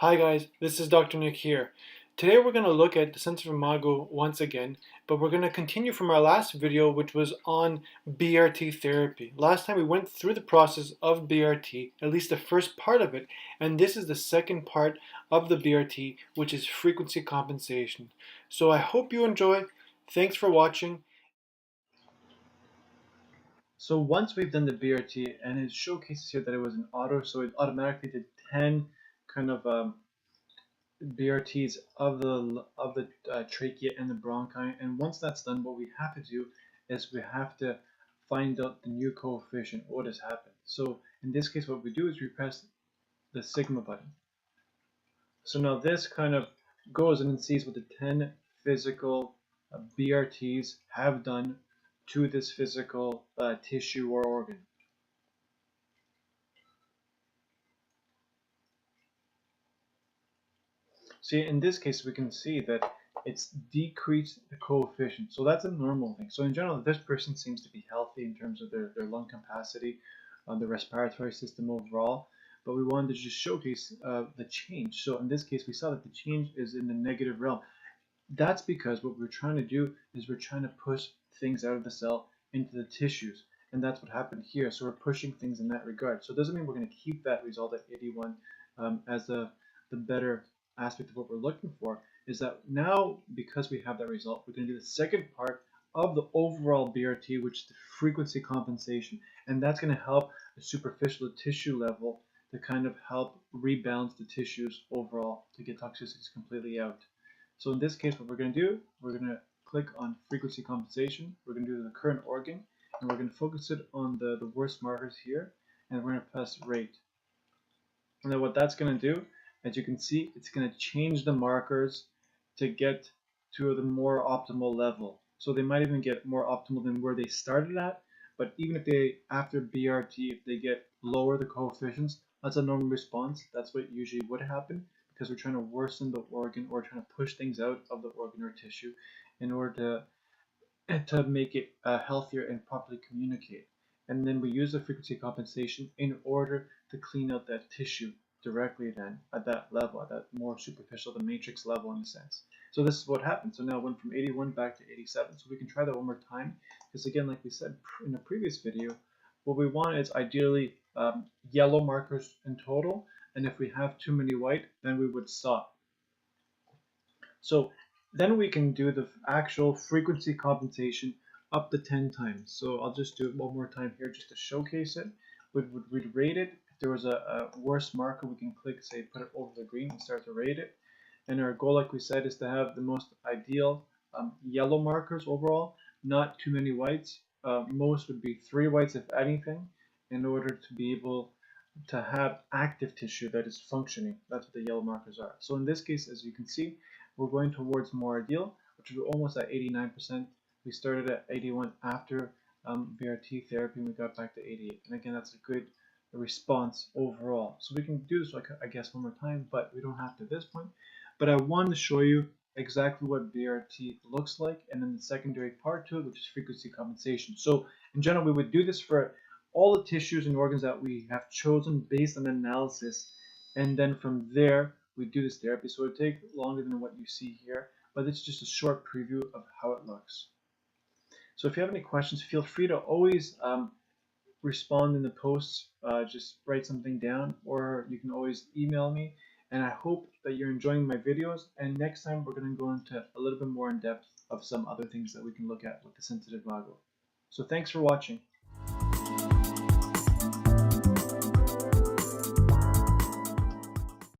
Hi guys, this is Dr. Nick here. Today we're going to look at the sensitive imago once again, but we're going to continue from our last video which was on BRT therapy. Last time we went through the process of BRT, at least the first part of it, and this is the second part of the BRT, which is frequency compensation. So I hope you enjoy. Thanks for watching. So once we've done the BRT, and it showcases here that it was an auto, so it automatically did 10 kind of BRTs of the trachea and the bronchi, and once that's done, what we have to do is we have to find out the new coefficient, what has happened. So in this case, what we do is we press the sigma button. So now this kind of goes in and sees what the 10 physical BRTs have done to this physical tissue or organ. See, in this case, we can see that it's decreased the coefficient. So that's a normal thing. So in general, this person seems to be healthy in terms of their lung capacity, the respiratory system overall. But we wanted to just showcase the change. So in this case, we saw that the change is in the negative realm. That's because what we're trying to do is we're trying to push things out of the cell into the tissues. And that's what happened here. So we're pushing things in that regard. So it doesn't mean we're going to keep that result at 81 as the better aspect of what we're looking for. Is that now, because we have that result, we're going to do the second part of the overall BRT, which is the frequency compensation. And that's going to help the superficial tissue level to kind of help rebalance the tissues overall to get toxicities completely out. So in this case, what we're going to do, we're going to click on frequency compensation. We're going to do the current organ, and we're going to focus it on the worst markers here, and we're going to press rate. And then what that's going to do, as you can see, it's going to change the markers to get to the more optimal level. So they might even get more optimal than where they started at, but even if they, after BRT, if they get lower the coefficients, that's a normal response. That's what usually would happen, because we're trying to worsen the organ or trying to push things out of the organ or tissue in order to make it healthier and properly communicate. And then we use the frequency compensation in order to clean out that tissue directly then at that level, at that more superficial, the matrix level in a sense. So this is what happened. So now it went from 81 back to 87. So we can try that one more time, because again, like we said in the previous video, what we want is ideally yellow markers in total, and if we have too many white, then we would stop. So then we can do the actual frequency compensation up to 10 times. So I'll just do it one more time here just to showcase it. We'd rate it. If there was a worse marker, we can click, say, put it over the green and start to rate it. And our goal, like we said, is to have the most ideal yellow markers overall, not too many whites. Most would be 3 whites, if anything, in order to be able to have active tissue that is functioning. That's what the yellow markers are. So in this case, as you can see, we're going towards more ideal, which is almost at 89%. We started at 81 after BRT therapy, and we got back to 88. And again, that's a good response overall. So we can do this, I guess, one more time, but we don't have to at this point. But I wanted to show you exactly what BRT looks like, and then the secondary part to it, which is frequency compensation. So in general, we would do this for all the tissues and organs that we have chosen based on analysis, and then from there we do this therapy. So it would take longer than what you see here, but it's just a short preview of how it looks. So if you have any questions, feel free to always respond in the posts. Just write something down, or you can always email me. And I hope that you're enjoying my videos, and next time we're going to go into a little bit more in depth of some other things that we can look at with the sensitive imago. So thanks for watching.